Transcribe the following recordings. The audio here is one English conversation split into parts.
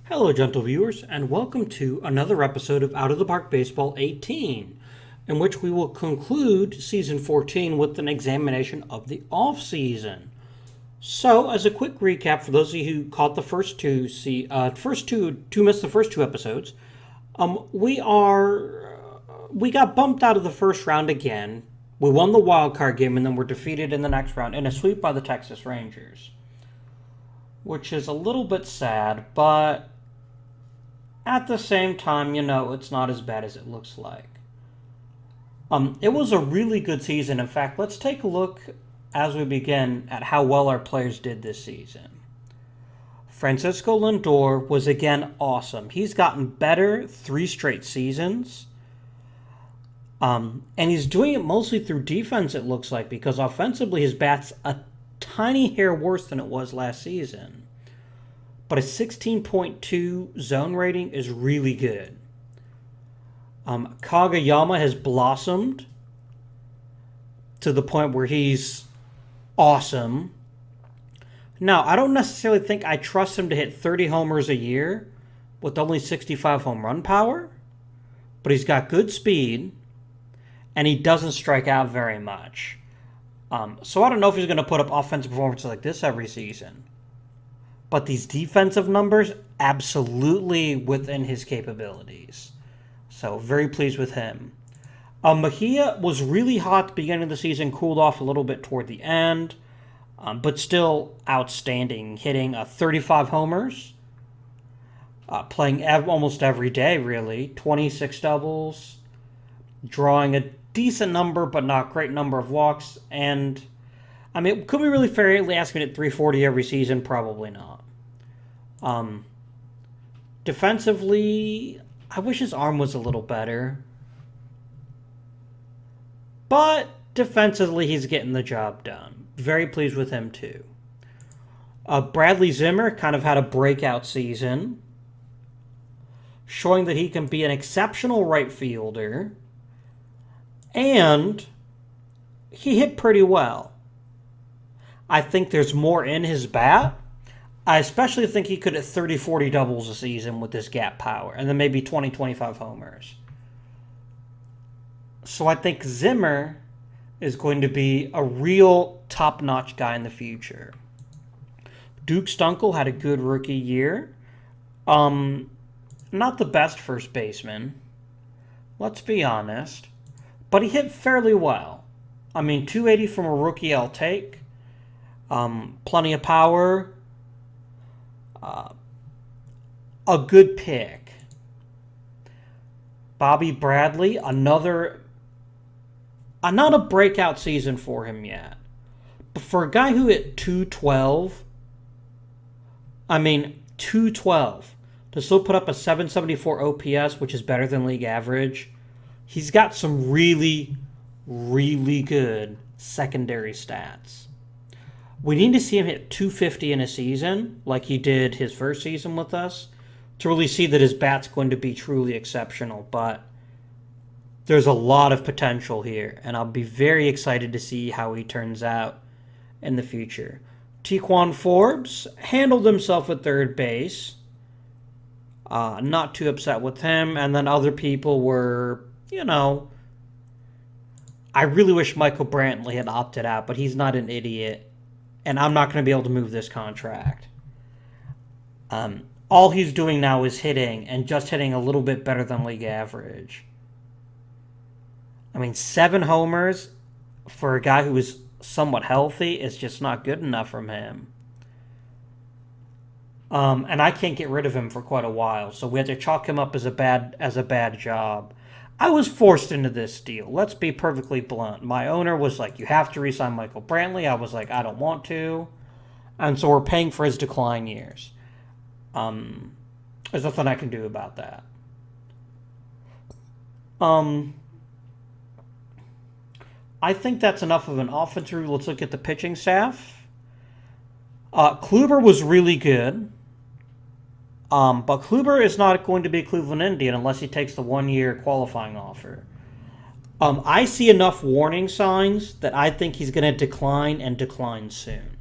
Hello, gentle viewers, and welcome to another episode of Out of the Park Baseball 18, in which we will conclude Season 14 with an examination of the off-season. So, as a quick recap for those of you who caught the missed the first two episodes, we got bumped out of the first round again. We won the wild card game, and then were defeated in the next round in a sweep by the Texas Rangers, which is a little bit sad, but at the same time, it's not as bad as it looks like. It was a really good season. In fact, let's take a look as we begin at how well our players did this season. Francisco Lindor was again awesome. He's gotten better 3 straight seasons. And he's doing it mostly through defense, it looks like, because offensively his bat's a tiny hair worse than it was last season. But a 16.2 zone rating is really good. Kagayama has blossomed to the point where he's awesome. Now, I don't necessarily think I trust him to hit 30 homers a year with only 65 home run power, but he's got good speed, and he doesn't strike out very much. So I don't know if he's going to put up offensive performances like this every season. But these defensive numbers, absolutely within his capabilities. So, very pleased with him. Mejia was really hot at the beginning of the season, cooled off a little bit toward the end, but still outstanding, hitting 35 homers, playing almost every day, really, 26 doubles, drawing a decent number, but not great number of walks, and could we really fairly ask him at 340 every season? Probably not. Defensively, I wish his arm was a little better. But defensively, he's getting the job done. Very pleased with him, too. Bradley Zimmer kind of had a breakout season, showing that he can be an exceptional right fielder, and he hit pretty well. I think there's more in his bat. I especially think he could hit 30, 40 doubles a season with his gap power, and then maybe 20, 25 homers. So I think Zimmer is going to be a real top-notch guy in the future. Duke Stunkel had a good rookie year. Not the best first baseman, let's be honest, but he hit fairly well. 280 from a rookie I'll take. Plenty of power. A good pick. Bobby Bradley, not a breakout season for him yet. But for a guy who hit 212, 212, to still put up a 774 OPS, which is better than league average, he's got some really, really good secondary stats. We need to see him hit 250 in a season, like he did his first season with us, to really see that his bat's going to be truly exceptional. But there's a lot of potential here, and I'll be very excited to see how he turns out in the future. Tijuan Forbes handled himself at third base. Not too upset with him. And then other people were, I really wish Michael Brantley had opted out, but he's not an idiot. And I'm not going to be able to move this contract. All he's doing now is hitting, and just hitting a little bit better than league average. 7 homers for a guy who is somewhat healthy is just not good enough from him. And I can't get rid of him for quite a while, so we had to chalk him up as a bad job. I was forced into this deal. Let's be perfectly blunt. My owner was like, you have to re-sign Michael Brantley. I was like, I don't want to. And so we're paying for his decline years. There's nothing I can do about that. I think that's enough of an offensive review. Let's look at the pitching staff. Kluber was really good. But Kluber is not going to be a Cleveland Indian unless he takes the 1-year qualifying offer. I see enough warning signs that I think he's going to decline and decline soon.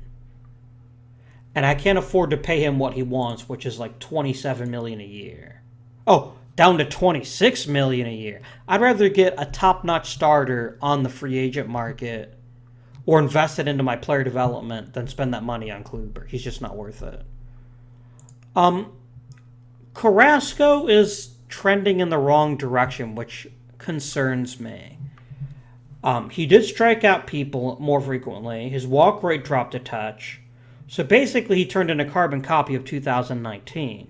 and I can't afford to pay him what he wants, which is like $27 million a year. Oh, down to $26 million a year. I'd rather get a top-notch starter on the free agent market or invest it into my player development than spend that money on Kluber. He's just not worth it. Carrasco is trending in the wrong direction, which concerns me. He did strike out people more frequently. His walk rate dropped a touch. So basically, he turned in a carbon copy of 2019.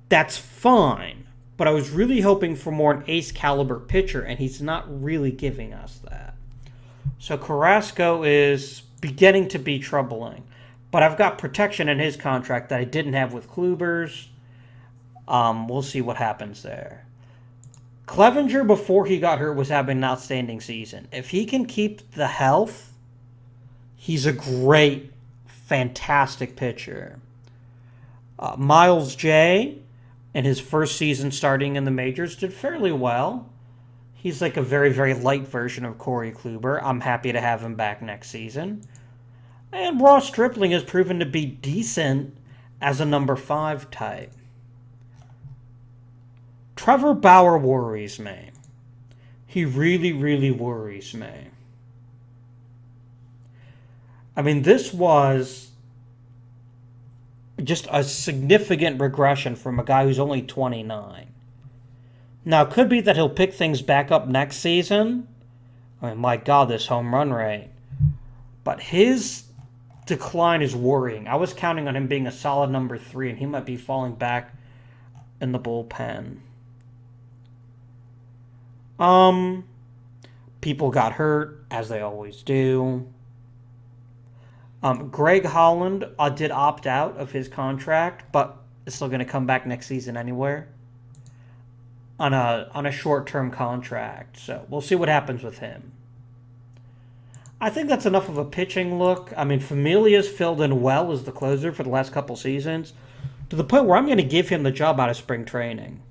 That's fine, but I was really hoping for more an ace caliber pitcher, and he's not really giving us that. So Carrasco is beginning to be troubling, but I've got protection in his contract that I didn't have with Kluber's. We'll see what happens there. Clevenger, before he got hurt, was having an outstanding season. If he can keep the health, he's a great, fantastic pitcher. Miles J, in his first season starting in the majors, did fairly well. He's like a very, very light version of Corey Kluber. I'm happy to have him back next season. And Ross Stripling has proven to be decent as a number 5 type. Trevor Bauer worries me. He really, really worries me. I mean, this was just a significant regression from a guy who's only 29. Now, it could be that he'll pick things back up next season. I mean, my God, this home run rate. But his decline is worrying. I was counting on him being a solid number 3, and he might be falling back in the bullpen. People got hurt, as they always do. Greg Holland did opt out of his contract, but is still going to come back next season anywhere on a short-term contract. So we'll see what happens with him. I think that's enough of a pitching look. I mean, Familia's filled in well as the closer for the last couple seasons, to the point where I'm going to give him the job out of spring training.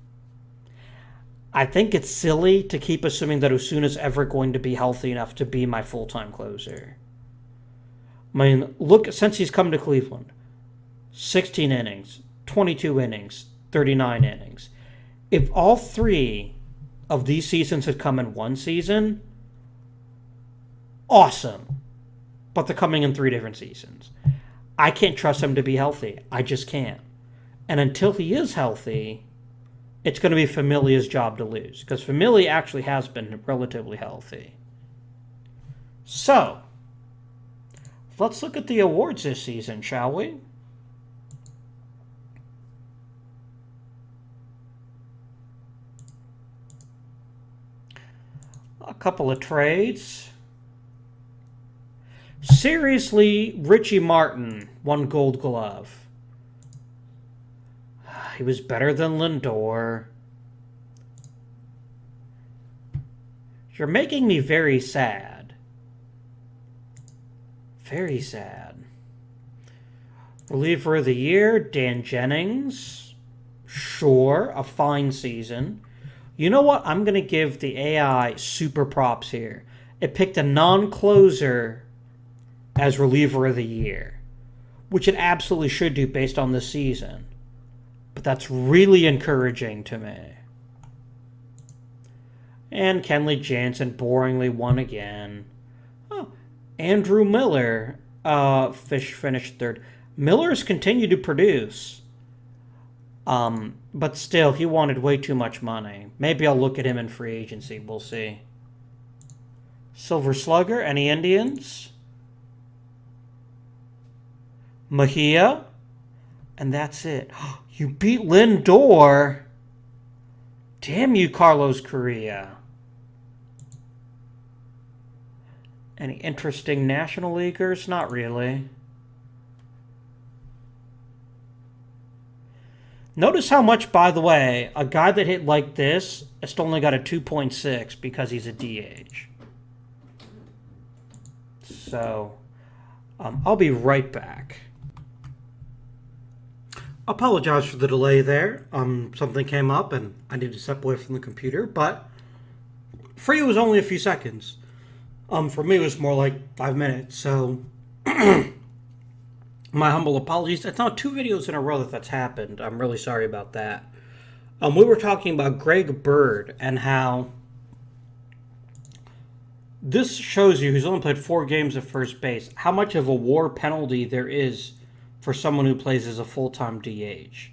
I think it's silly to keep assuming that Osuna's ever going to be healthy enough to be my full-time closer. I mean, look, since he's come to Cleveland, 16 innings, 22 innings, 39 innings. If all 3 of these seasons had come in one season, awesome. But they're coming in 3 different seasons. I can't trust him to be healthy. I just can't. And until he is healthy, it's going to be Familia's job to lose, because Familia actually has been relatively healthy. So, let's look at the awards this season, shall we? A couple of trades. Seriously, Richie Martin won Gold Glove. He was better than Lindor. You're making me very sad. Very sad. Reliever of the year, Dan Jennings. Sure, a fine season. You know what? I'm going to give the AI super props here. It picked a non-closer as reliever of the year, which it absolutely should do based on this season. But that's really encouraging to me. And Kenley Jansen boringly won again. Oh, Andrew Miller finished 3rd. Miller's continued to produce. But still, he wanted way too much money. Maybe I'll look at him in free agency. We'll see. Silver Slugger, any Indians? Mejia. And that's it. You beat Lindor. Damn you, Carlos Correa. Any interesting National Leaguers? Not really. Notice how much, by the way, a guy that hit like this has only got a 2.6 because he's a DH. So, I'll be right back. Apologize for the delay there. Something came up and I needed to step away from the computer, but for you it was only a few seconds. For me it was more like 5 minutes. So My humble apologies. It's now 2 videos in a row that's happened. I'm really sorry about that. We were talking about Greg Bird and how this shows you, who's only played 4 games at first base, how much of a WAR penalty there is for someone who plays as a full-time DH.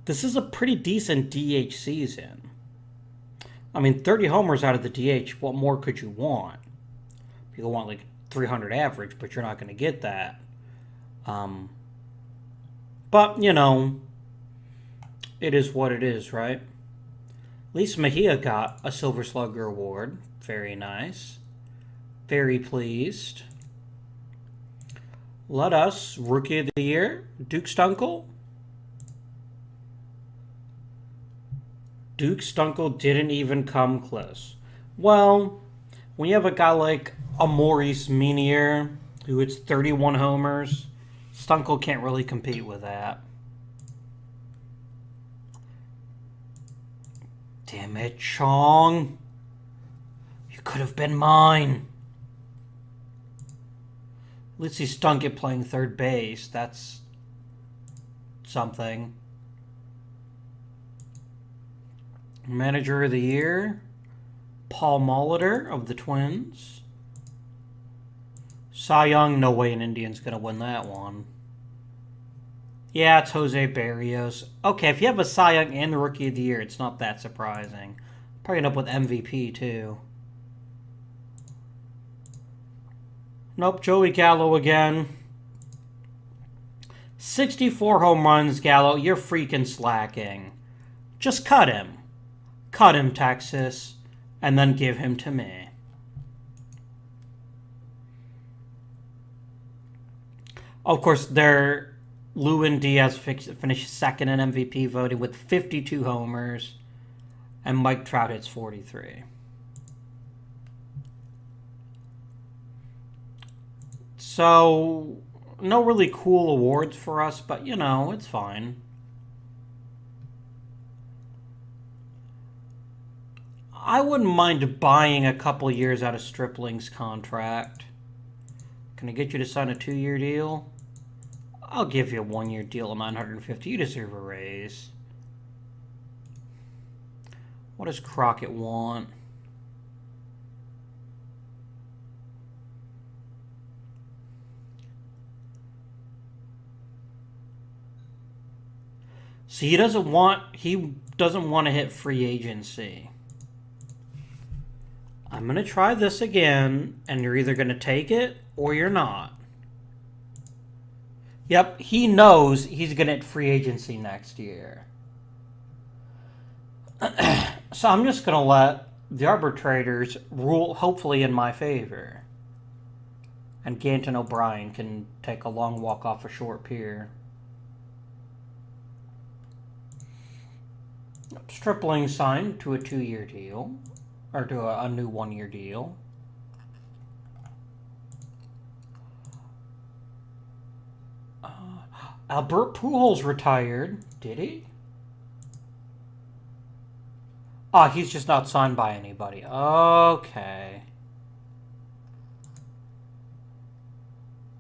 This is a pretty decent DH season. I mean, 30 homers out of the DH, what more could you want? You want like 300 average, but you're not going to get that. But, you know, it is what it is, right? At least Mejia got a Silver Slugger award. Very nice. Very pleased. Let us, Rookie of the Year, Duke Stunkel. Duke Stunkel didn't even come close. Well, when you have a guy like a Maurice Minier, who hits 31 homers, Stunkel can't really compete with that. Damn it, Chong. You could have been mine. At least he stunk at playing third base. That's something. Manager of the Year, Paul Molitor of the Twins. Cy Young, no way an Indian's going to win that one. Yeah, it's Jose Barrios. Okay, if you have a Cy Young and the Rookie of the Year, it's not that surprising. Probably end up with MVP, too. Nope, Joey Gallo again. 64 home runs, Gallo. You're freaking slacking. Just cut him. Cut him, Texas. And then give him to me. Of course, Lewin Diaz finished second in MVP voting with 52 homers. And Mike Trout hits 43. So, no really cool awards for us, but, you know, it's fine. I wouldn't mind buying a couple years out of Stripling's contract. Can I get you to sign a 2-year deal? I'll give you a 1-year deal of $950. You deserve a raise. What does Crockett want? See, he doesn't want to hit free agency. I'm going to try this again, and you're either going to take it or you're not. Yep, he knows he's going to hit free agency next year. So I'm just going to let the arbitrators rule, hopefully in my favor. And Ganton O'Brien can take a long walk off a short pier. Stripling signed to a 2-year deal, or to a new 1-year deal. Albert Pujols retired. Did he? He's just not signed by anybody. Okay.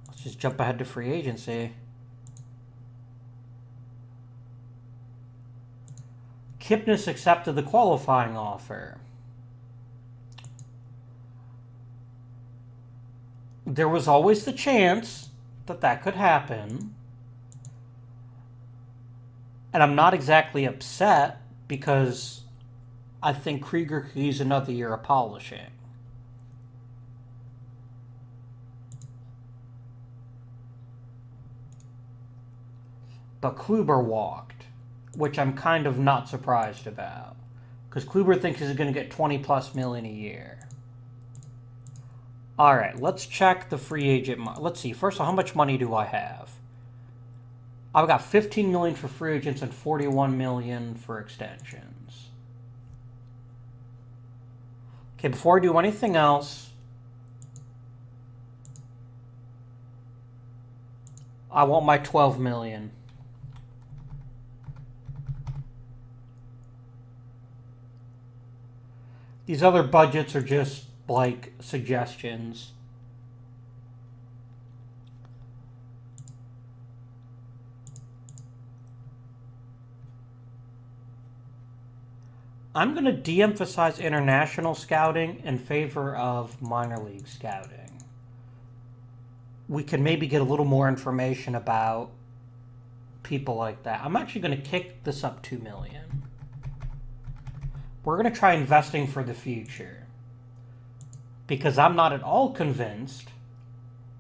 Let's just jump ahead to free agency. Kipnis accepted the qualifying offer. There was always the chance that that could happen. And I'm not exactly upset because I think Krieger could use another year of polishing. But Kluber walked, which I'm kind of not surprised about. Because Kluber thinks he's going to get $20+ million a year. All right, let's check the free agent. Let's see. First of all, how much money do I have? I've got $15 million for free agents and $41 million for extensions. Okay, before I do anything else, I want my $12 million. These other budgets are just like suggestions. I'm going to de-emphasize international scouting in favor of minor league scouting. We can maybe get a little more information about people like that. I'm actually going to kick this up $2 million. We're going to try investing for the future, because I'm not at all convinced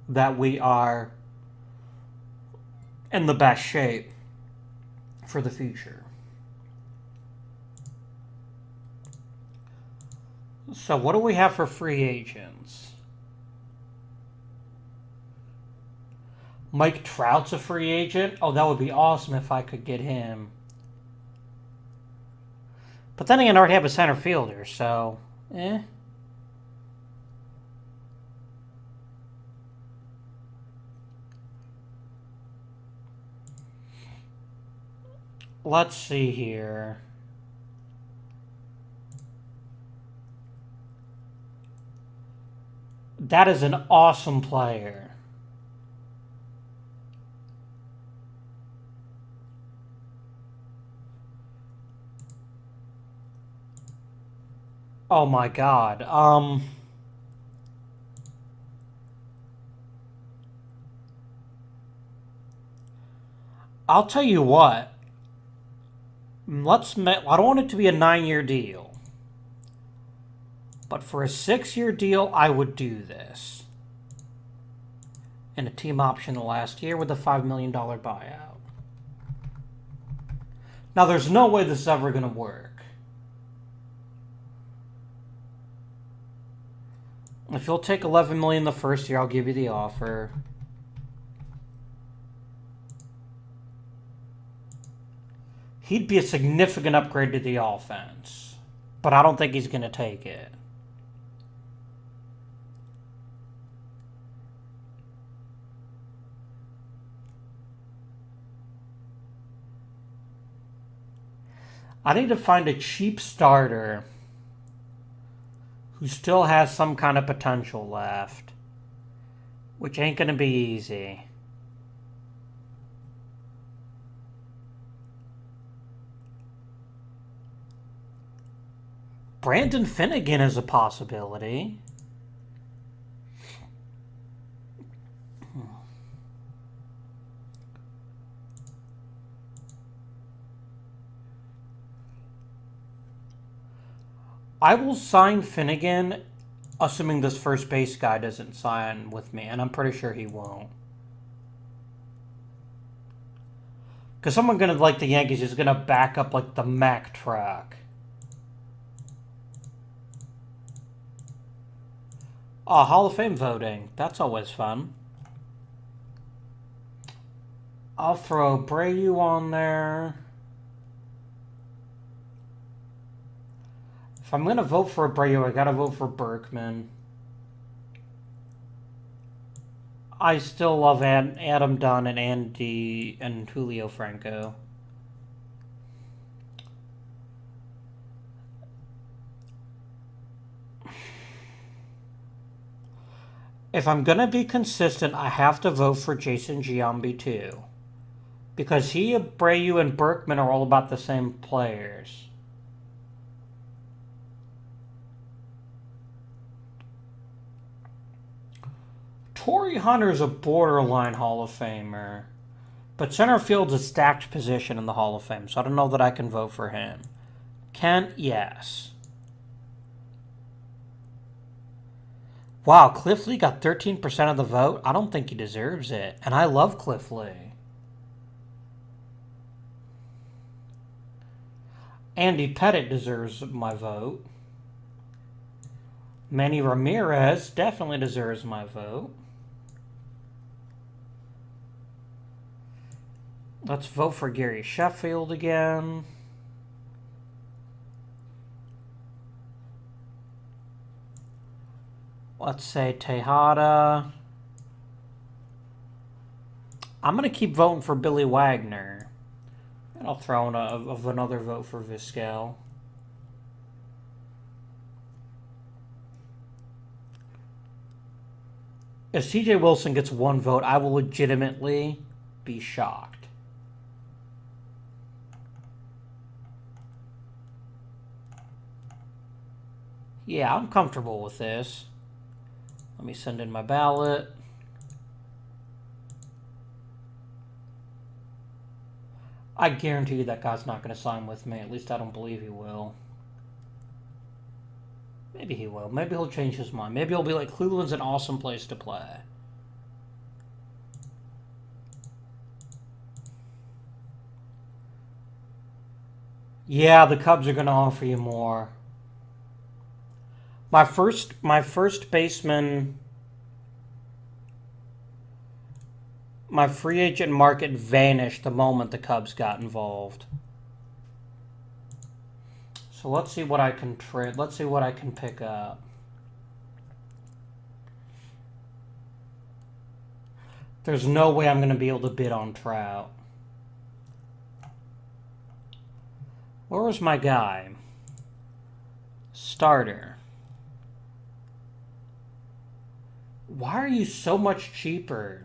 that we are in the best shape for the future. So what do we have for free agents? Mike Trout's a free agent. Oh, that would be awesome if I could get him. But then again, I already have a center fielder, so Let's see here. That is an awesome player. Oh my God. I'll tell you what. I don't want it to be a 9-year deal. But for a 6-year deal, I would do this. And a team option the last year with a $5 million buyout. Now, there's no way this is ever going to work. If you'll take $11 million the first year, I'll give you the offer. He'd be a significant upgrade to the offense, but I don't think he's going to take it. I need to find a cheap starter who still has some kind of potential left, which ain't going to be easy. Brandon Finnegan is a possibility. I will sign Finnegan, assuming this first base guy doesn't sign with me, and I'm pretty sure he won't. Because someone going to like the Yankees is going to back up like the Mack truck. Oh, Hall of Fame voting. That's always fun. I'll throw Abreu on there. If I'm going to vote for Abreu, I got to vote for Berkman. I still love Adam Dunn and Andy and Julio Franco. If I'm going to be consistent, I have to vote for Jason Giambi too. Because he, Abreu, and Berkman are all about the same players. Torrey Hunter's a borderline Hall of Famer. But center field's a stacked position in the Hall of Fame, so I don't know that I can vote for him. Kent, yes. Wow, Cliff Lee got 13% of the vote. I don't think he deserves it. And I love Cliff Lee. Andy Pettitte deserves my vote. Manny Ramirez definitely deserves my vote. Let's vote for Gary Sheffield again. Let's say Tejada. I'm going to keep voting for Billy Wagner. And I'll throw in another vote for Vizquel. If CJ Wilson gets one vote, I will legitimately be shocked. Yeah, I'm comfortable with this. Let me send in my ballot. I guarantee you that guy's not going to sign with me. At least I don't believe he will. Maybe he will. Maybe he'll change his mind. Maybe he'll be like, Cleveland's an awesome place to play. Yeah, the Cubs are going to offer you more. My first baseman, my free agent market vanished the moment the Cubs got involved. So let's see what I can trade. Let's see what I can pick up. There's no way I'm going to be able to bid on Trout. Where was my guy? Starter. Why are you so much cheaper?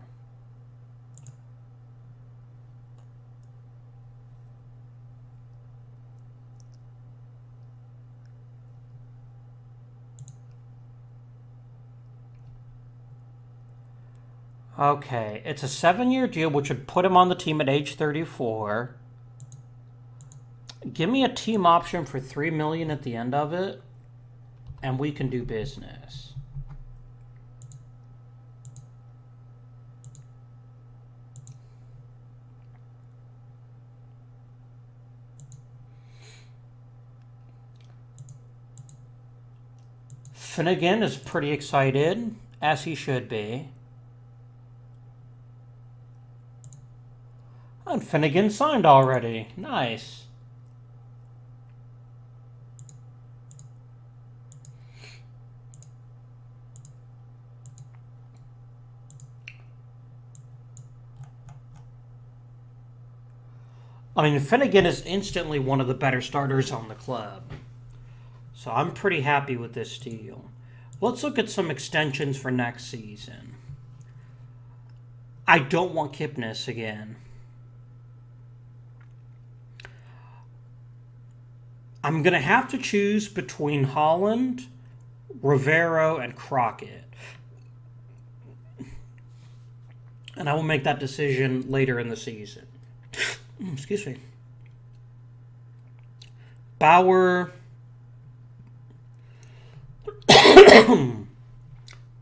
Okay, it's a 7-year deal, which would put him on the team at age 34. Give me a team option for $3 million at the end of it, and we can do business. Finnegan is pretty excited, as he should be. And Finnegan signed already. Nice. I mean, Finnegan is instantly one of the better starters on the club. So I'm pretty happy with this deal. Let's look at some extensions for next season. I don't want Kipnis again. I'm going to have to choose between Holland, Rivero, and Crockett. And I will make that decision later in the season. Excuse me. Bauer.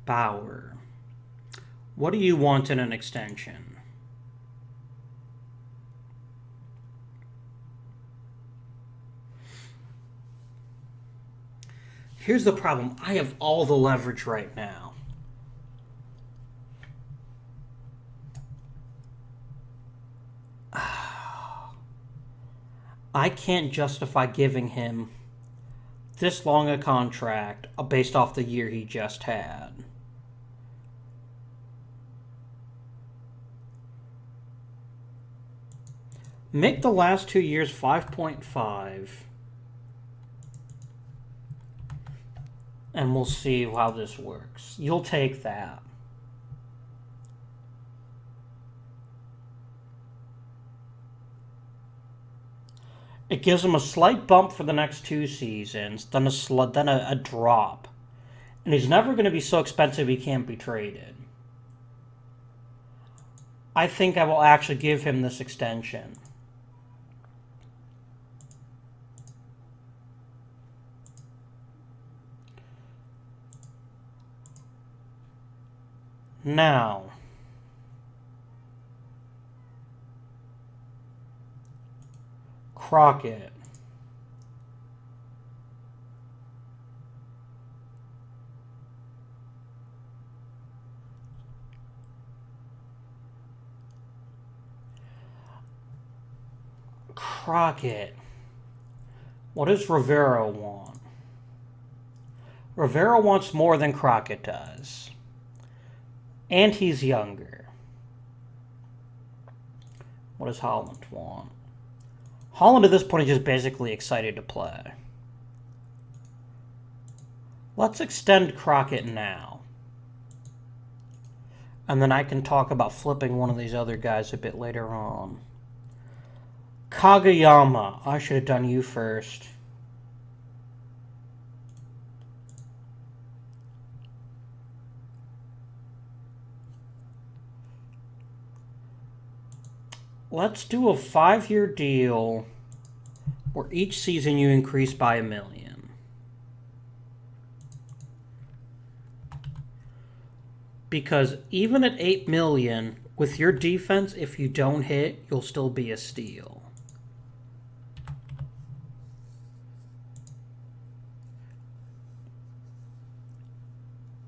Bauer. What do you want in an extension? Here's the problem. I have all the leverage right now. I can't justify giving him this long a contract based off the year he just had. Make the last 2 years 5.5. And we'll see how this works. You'll take that. It gives him a slight bump for the next 2 seasons, then a drop. And he's never going to be so expensive he can't be traded. I think I will actually give him this extension. Now, Crockett. Crockett. What does Rivero want? Rivero wants more than Crockett does. And he's younger. What does Holland want? Holland at this point is just basically excited to play. Let's extend Crockett now. And then I can talk about flipping one of these other guys a bit later on. Kageyama. I should have done you first. Let's do a 5-year deal where each season you increase by $1 million. Because even at $8 million, with your defense, if you don't hit, you'll still be a steal.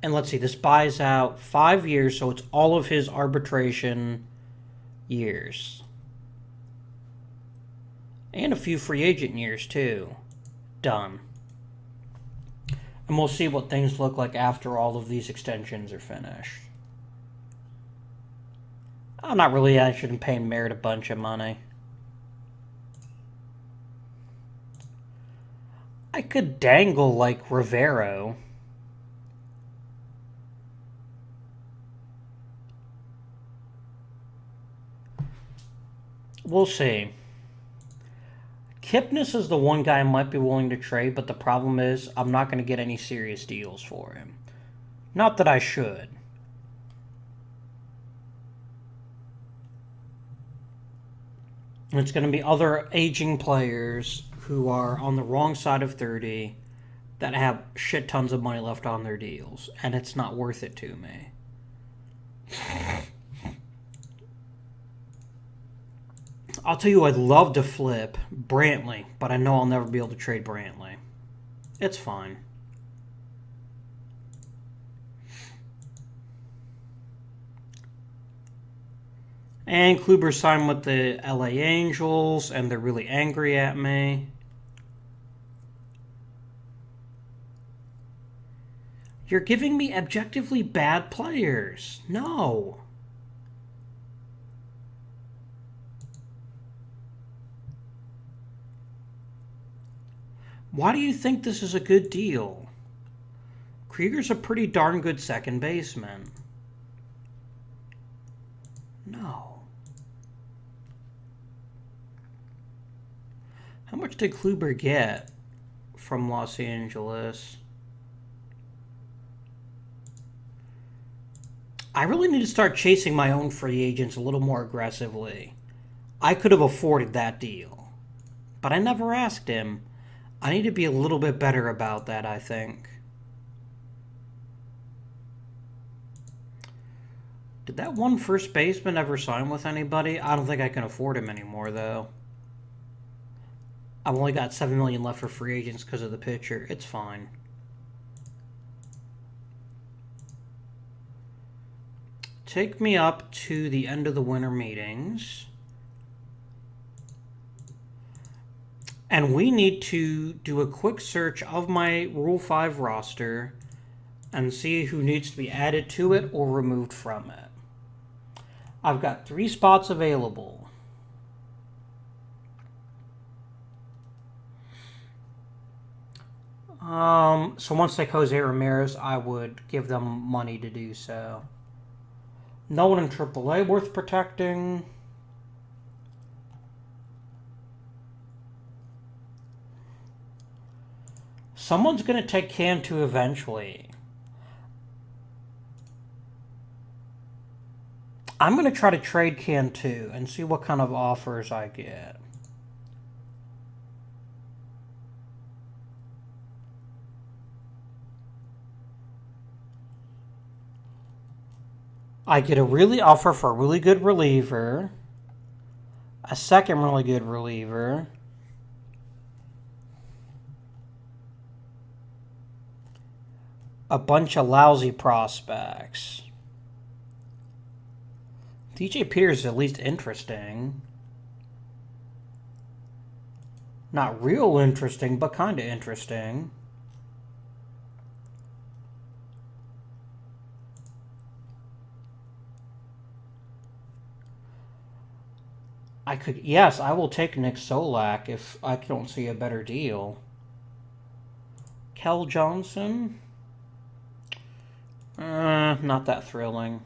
And let's see, this buys out 5 years, so it's all of his arbitration years. And a few free agent years, too. Done. And we'll see what things look like after all of these extensions are finished. I'm not really interested in paying Merritt a bunch of money. I could dangle like Rivero. We'll see. Kipnis is the one guy I might be willing to trade, but the problem is I'm not going to get any serious deals for him. Not that I should. It's going to be other aging players who are on the wrong side of 30 that have shit tons of money left on their deals, and it's not worth it to me. I'll tell you, I'd love to flip Brantley, but I know I'll never be able to trade Brantley. It's fine. And Kluber signed with the LA Angels, and they're really angry at me. You're giving me objectively bad players. No. Why do you think this is a good deal? Krieger's a pretty darn good second baseman. No. How much did Kluber get from Los Angeles? I really need to start chasing my own free agents a little more aggressively. I could have afforded that deal, but I never asked him. I need to be a little bit better about that, I think. Did that one first baseman ever sign with anybody? I don't think I can afford him anymore, though. I've only got $7 million left for free agents because of the pitcher. It's fine. Take me up to the end of the winter meetings. And we need to do a quick search of my Rule 5 roster and see who needs to be added to it or removed from it. I've got 3 spots available. So once they Jose Ramirez, I would give them money to do so. No one in AAA worth protecting. Someone's going to take Cantu eventually. I'm going to try to trade Cantu and see what kind of offers I get. I get a really offer for a really good reliever, a second really good reliever, a bunch of lousy prospects. DJ Peters is at least interesting. Not real interesting, but kind of interesting. Yes, I will take Nick Solak if I don't see a better deal. Kel Johnson? Not that thrilling.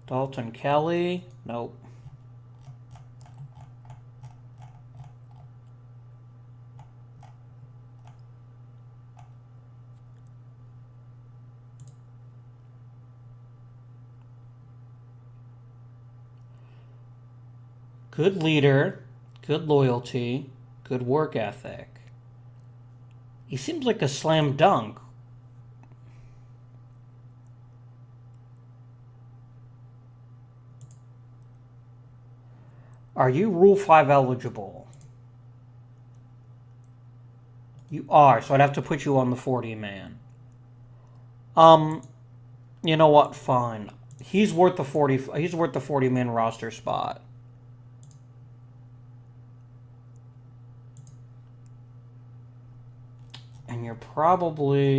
Dalton Kelly? Nope. Good leader, good loyalty, good work ethic. He seems like a slam dunk. Are you Rule 5 eligible? You are, so I'd have to put you on the 40-man. You know what? Fine. He's worth the 40-man roster spot. And you're probably...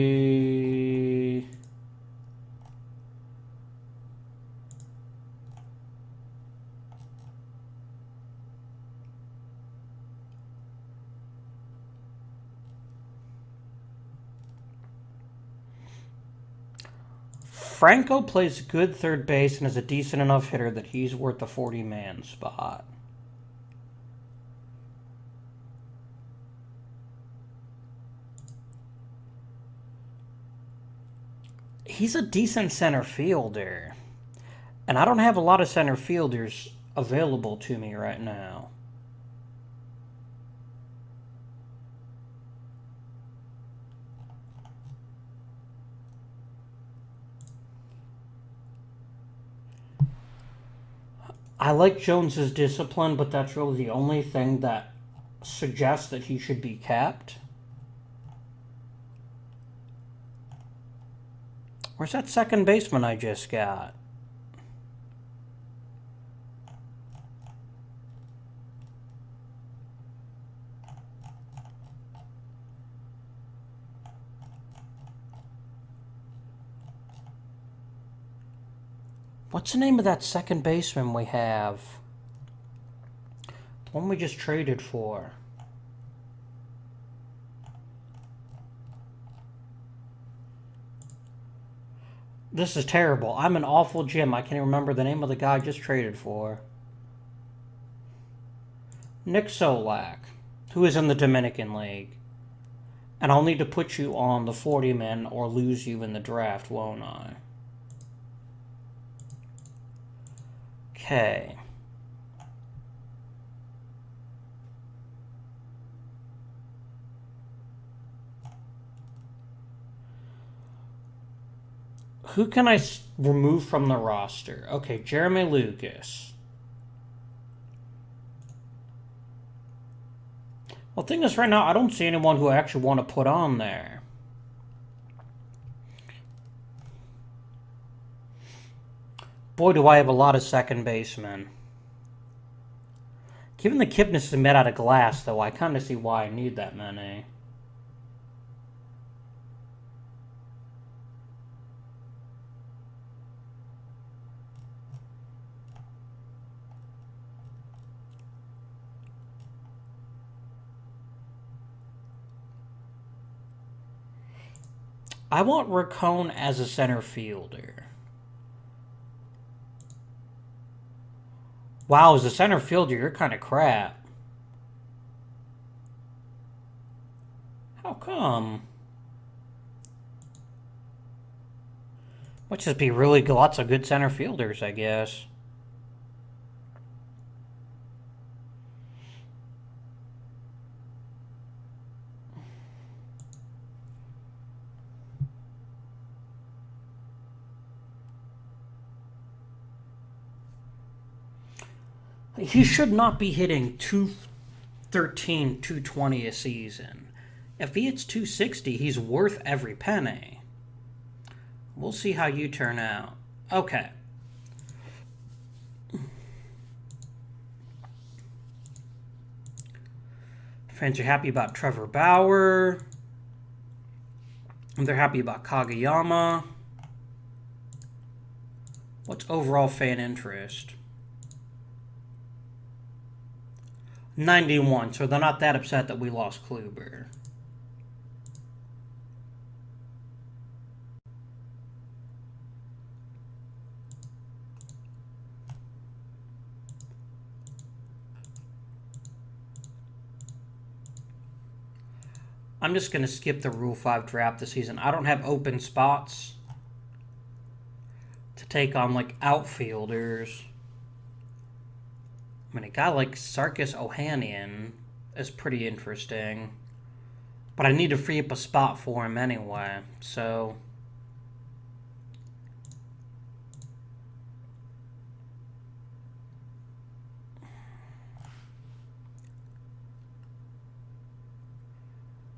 Franco plays good third base and is a decent enough hitter that he's worth the 40-man spot. He's a decent center fielder. And I don't have a lot of center fielders available to me right now. I like Jones's discipline, but that's really the only thing that suggests that he should be kept. Where's that second baseman I just got? What's the name of that second baseman we have? The one we just traded for. This is terrible. I'm an awful Jim. I can't remember the name of the guy I just traded for. Nick Solak, who is in the Dominican League. And I'll need to put you on the 40-man or lose you in the draft, won't I? Okay. Who can I remove from the roster? Okay, Jeremy Lucas. Well, the thing is, right now, I don't see anyone who I actually want to put on there. Boy, do I have a lot of second basemen. Given the Kipnis is made out of glass, though, I kind of see why I need that many. I want Racone as a center fielder. Wow, as a center fielder, you're kind of crap. How come? Must just be really lots of good center fielders, I guess. He should not be hitting 213, 220 a season. If he hits 260, he's worth every penny. We'll see how you turn out. Okay. Fans are happy about Trevor Bauer. And they're happy about Kageyama. What's overall fan interest? 91, so they're not that upset that we lost Kluber. I'm just going to skip the Rule 5 draft this season. I don't have open spots to take on, like, outfielders. I mean, a guy like Sarkis Ohanian is pretty interesting. But I need to free up a spot for him anyway, so...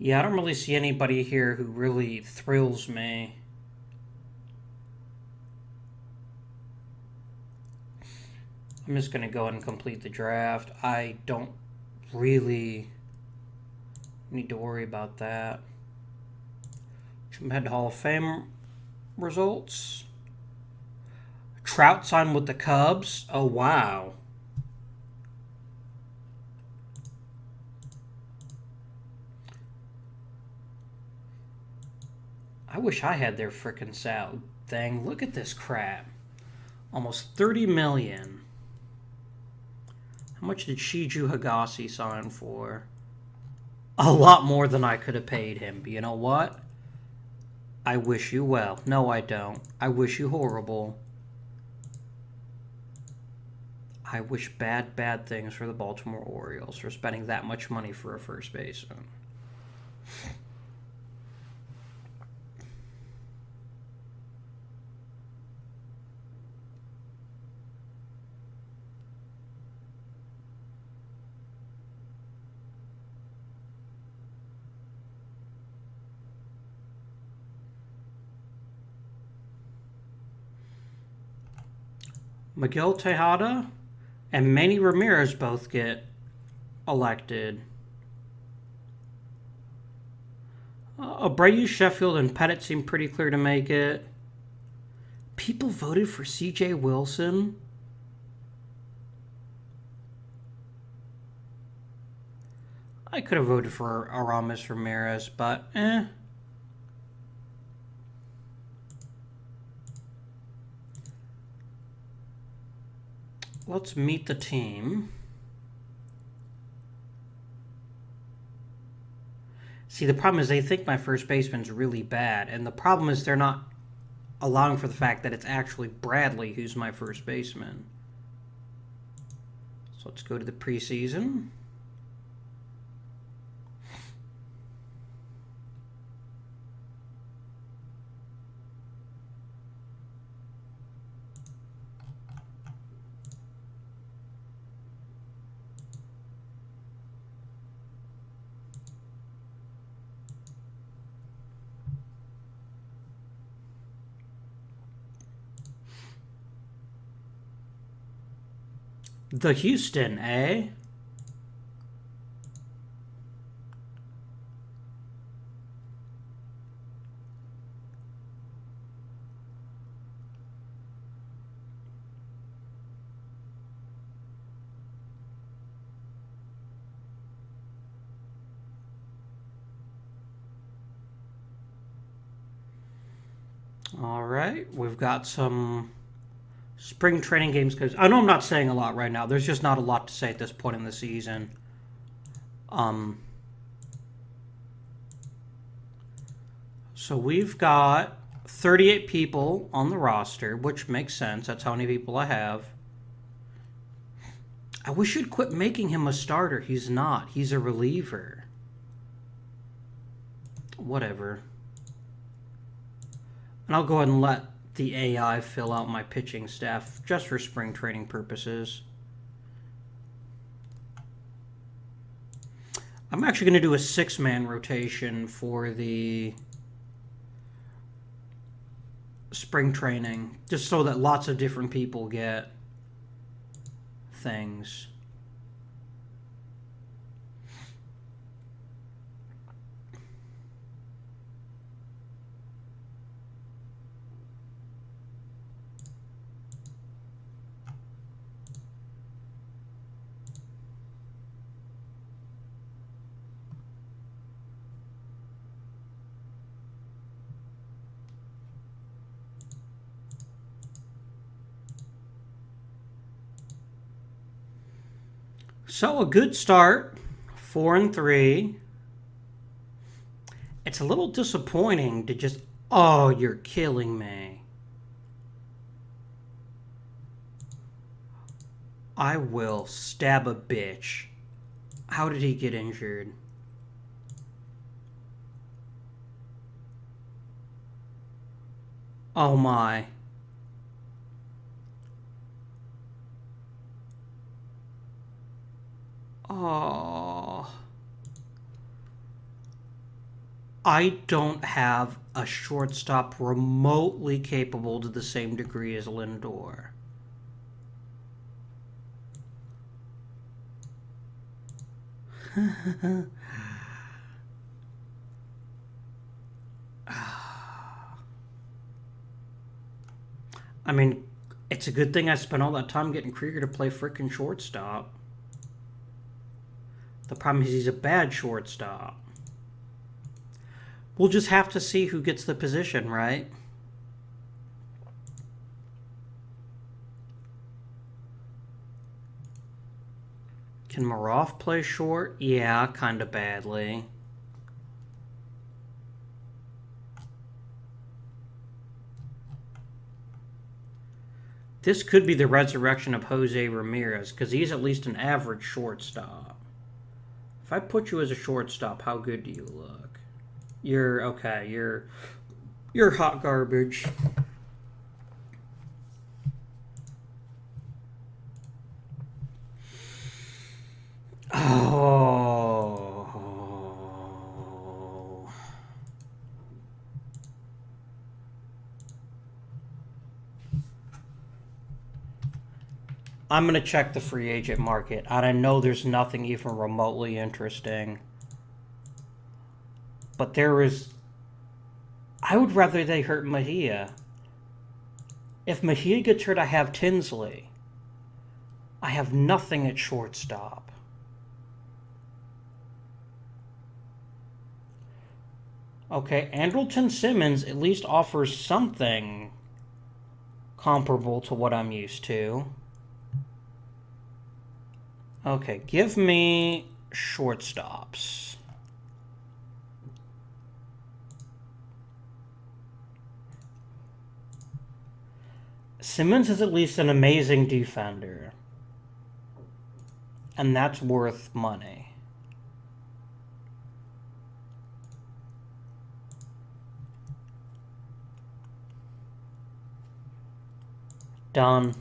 Yeah, I don't really see anybody here who really thrills me. I'm just going to go ahead and complete the draft. I don't really need to worry about that. Jump ahead to Hall of Fame results. Trout signed with the Cubs. Oh, wow. I wish I had their frickin' salad thing. Look at this crap. Almost $30 million. How much did Shiju Higashi sign for? A lot more than I could have paid him. But you know what? I wish you well. No, I don't. I wish you horrible. I wish bad, bad things for the Baltimore Orioles for spending that much money for a first baseman. Miguel Tejada and Manny Ramirez both get elected. Abreu, Sheffield, and Pettit seem pretty clear to make it. People voted for C.J. Wilson. I could have voted for Aramis Ramirez, but Let's meet the team. See, the problem is they think my first baseman's really bad, and the problem is they're not allowing for the fact that it's actually Bradley who's my first baseman. So let's go to the preseason. The Houston, eh? All right, we've got some spring training games, because I know I'm not saying a lot right now. There's just not a lot to say at this point in the season. So we've got 38 people on the roster, which makes sense. That's how many people I have. I wish you'd quit making him a starter. He's not. He's a reliever. Whatever. And I'll go ahead and let the AI fill out my pitching staff just for spring training purposes. I'm actually going to do a 6-man rotation for the spring training, just so that lots of different people get things. So a good start, 4-3. It's a little disappointing to just, oh, you're killing me. I will stab a bitch. How did he get injured? Oh my. Oh. I don't have a shortstop remotely capable to the same degree as Lindor. I mean, it's a good thing I spent all that time getting Krieger to play frickin' shortstop. The problem is he's a bad shortstop. We'll just have to see who gets the position, right? Can Maroff play short? Yeah, kind of badly. This could be the resurrection of Jose Ramirez, because he's at least an average shortstop. If I put you as a shortstop, how good do you look? You're okay. You're hot garbage. Oh. I'm going to check the free agent market, and I know there's nothing even remotely interesting. But there is... I would rather they hurt Mejia. If Mejia gets hurt, I have Tinsley. I have nothing at shortstop. Okay, Andrelton Simmons at least offers something comparable to what I'm used to. Okay, give me shortstops. Simmons is at least an amazing defender. And that's worth money. Done.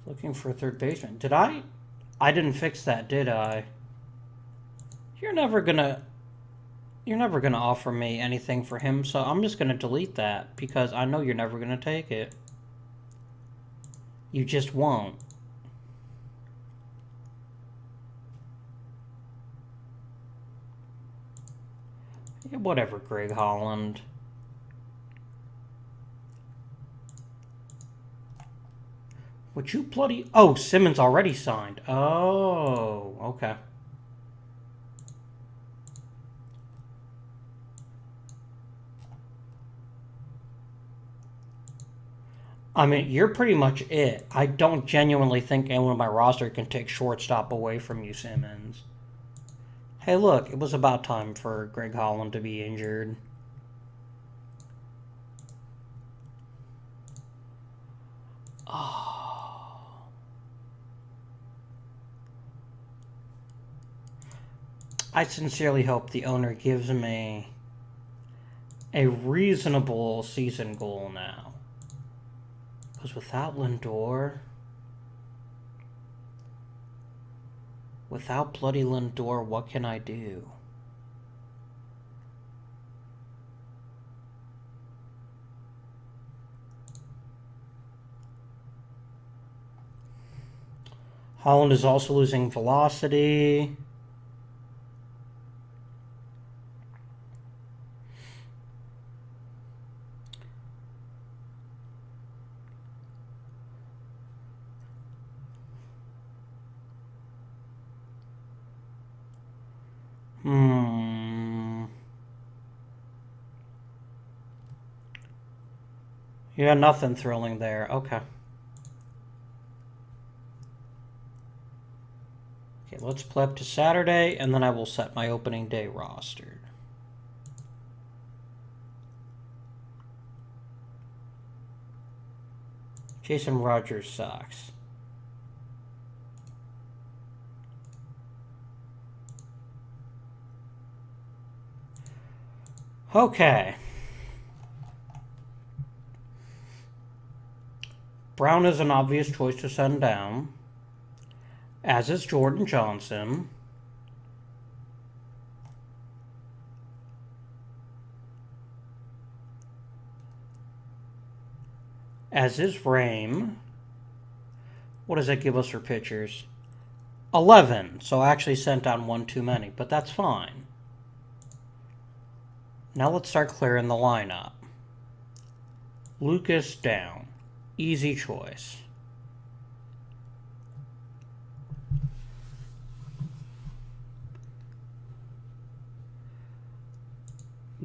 Looking for a third baseman. Did I? I didn't fix that, did I? You're never gonna offer me anything for him, so I'm just gonna delete that because I know you're never gonna take it. You just won't. Yeah, whatever, Greg Holland. Would you bloody... Oh, Simmons already signed. Oh, okay. I mean, you're pretty much it. I don't genuinely think anyone on my roster can take shortstop away from you, Simmons. Hey, look, it was about time for Greg Holland to be injured. Oh. I sincerely hope the owner gives me a reasonable season goal now. Because without Lindor... Without bloody Lindor, what can I do? Holland is also losing velocity. Yeah, nothing thrilling there. Okay. Okay, let's play up to Saturday, and then I will set my opening day roster. Jason Rogers sucks. Okay. Brown is an obvious choice to send down, as is Jordan Johnson. As is Rame. What does that give us for pitchers? 11. So I actually sent down one too many, but that's fine. Now let's start clearing the lineup. Lucas down. Easy choice.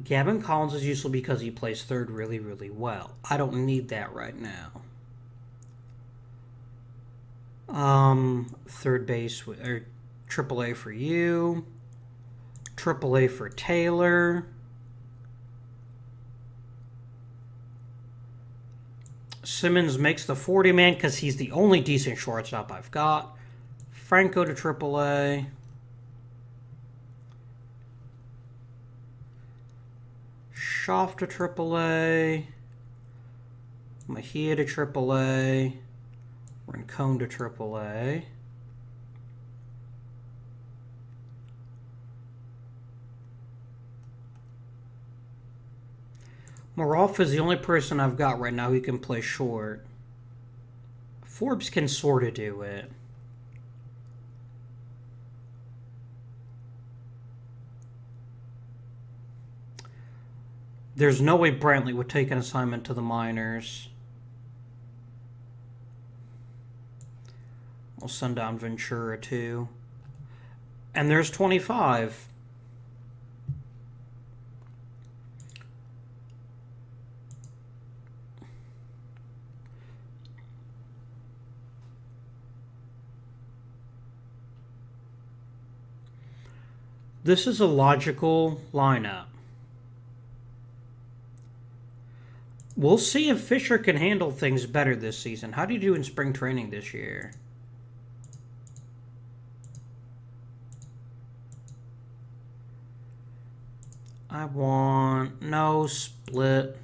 Gavin Collins is useful because he plays third really, really well. I don't need that right now. Third base, or AAA for you. AAA for Taylor. Simmons makes the 40-man because he's the only decent shortstop I've got. Franco to AAA. Schaff to AAA. Mejia to AAA. Rincon to AAA. Maroff is the only person I've got right now who can play short. Forbes can sort of do it. There's no way Brantley would take an assignment to the minors. We'll send down Ventura too. And there's 25. This is a logical lineup. We'll see if Fisher can handle things better this season. How do you do in spring training this year? I want no split.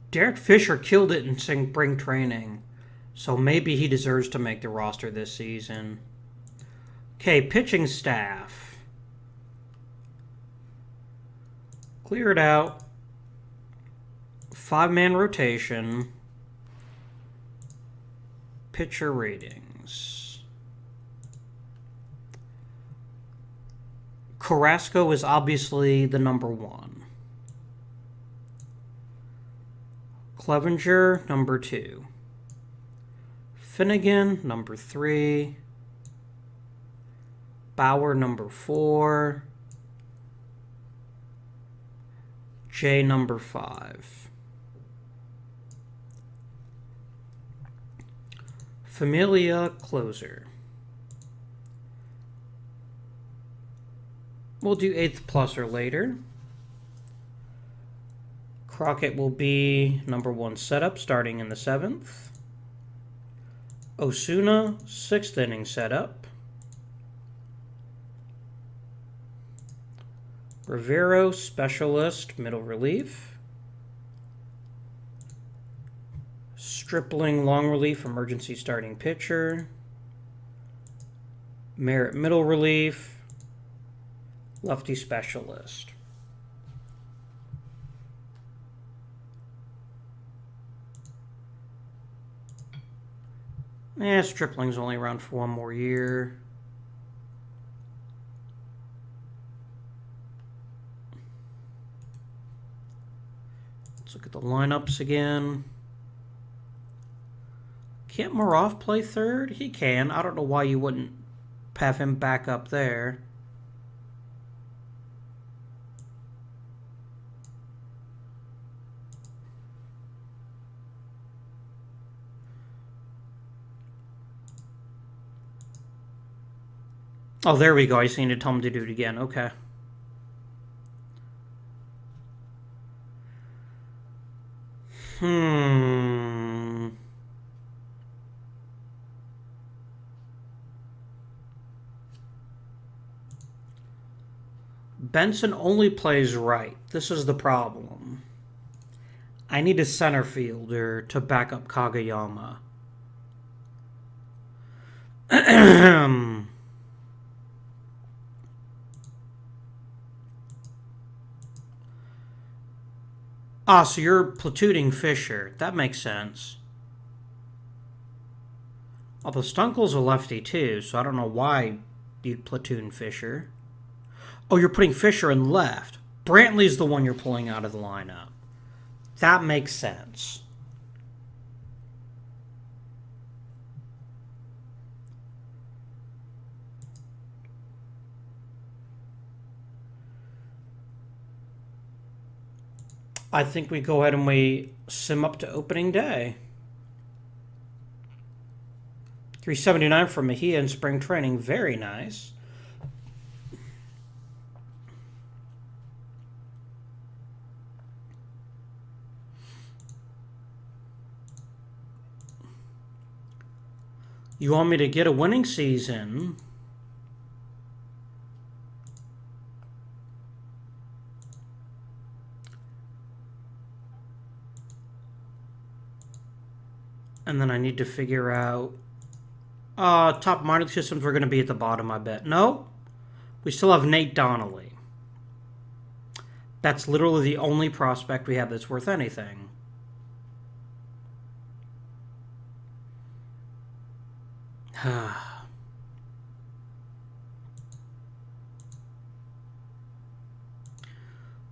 Derek Fisher killed it in spring training, so maybe he deserves to make the roster this season. Okay, pitching staff. Clear it out. 5-man rotation. Pitcher ratings. Carrasco is obviously the number 1. Clevenger, number 2. Finnegan, number 3. Bauer, number 4. J, number 5. Familia, closer. We'll do 8th plus or later. Crockett will be number 1 setup starting in the 7th. Osuna, 6th inning setup. Rivero, specialist, middle relief. Stripling, long relief, emergency starting pitcher. Merritt, middle relief. Lefty, specialist. Stripling's only around for 1 more year. Let's look at the lineups again. Can't Maroff play third? He can. I don't know why you wouldn't have him back up there. Oh, there we go. I just need to tell him to do it again. Okay. Benson only plays right. This is the problem. I need a center fielder to back up Kageyama. So you're platooning Fisher. That makes sense. Although Stunkel's a lefty too, so I don't know why you'd platoon Fisher. Oh, you're putting Fisher in left. Brantley's the one you're pulling out of the lineup. That makes sense. I think we go ahead and we sim up to opening day. 379 for Mejia in spring training. Very nice. You want me to get a winning season? And then I need to figure out... top minor systems are going to be at the bottom, I bet. No? We still have Nate Donnelly. That's literally the only prospect we have that's worth anything.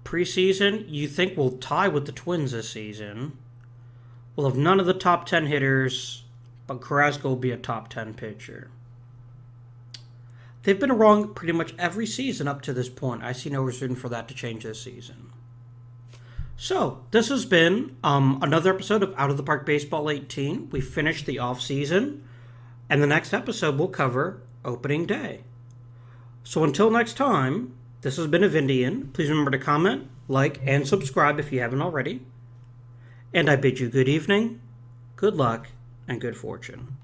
Preseason, you think we'll tie with the Twins this season. We'll have none of the top 10 hitters, but Carrasco will be a top 10 pitcher. They've been wrong pretty much every season up to this point. I see no reason for that to change this season. So, this has been another episode of Out of the Park Baseball 18. We finished the off-season, and the next episode will cover opening day. So until next time, this has been Avindian. Please remember to comment, like, and subscribe if you haven't already. And I bid you good evening, good luck, and good fortune.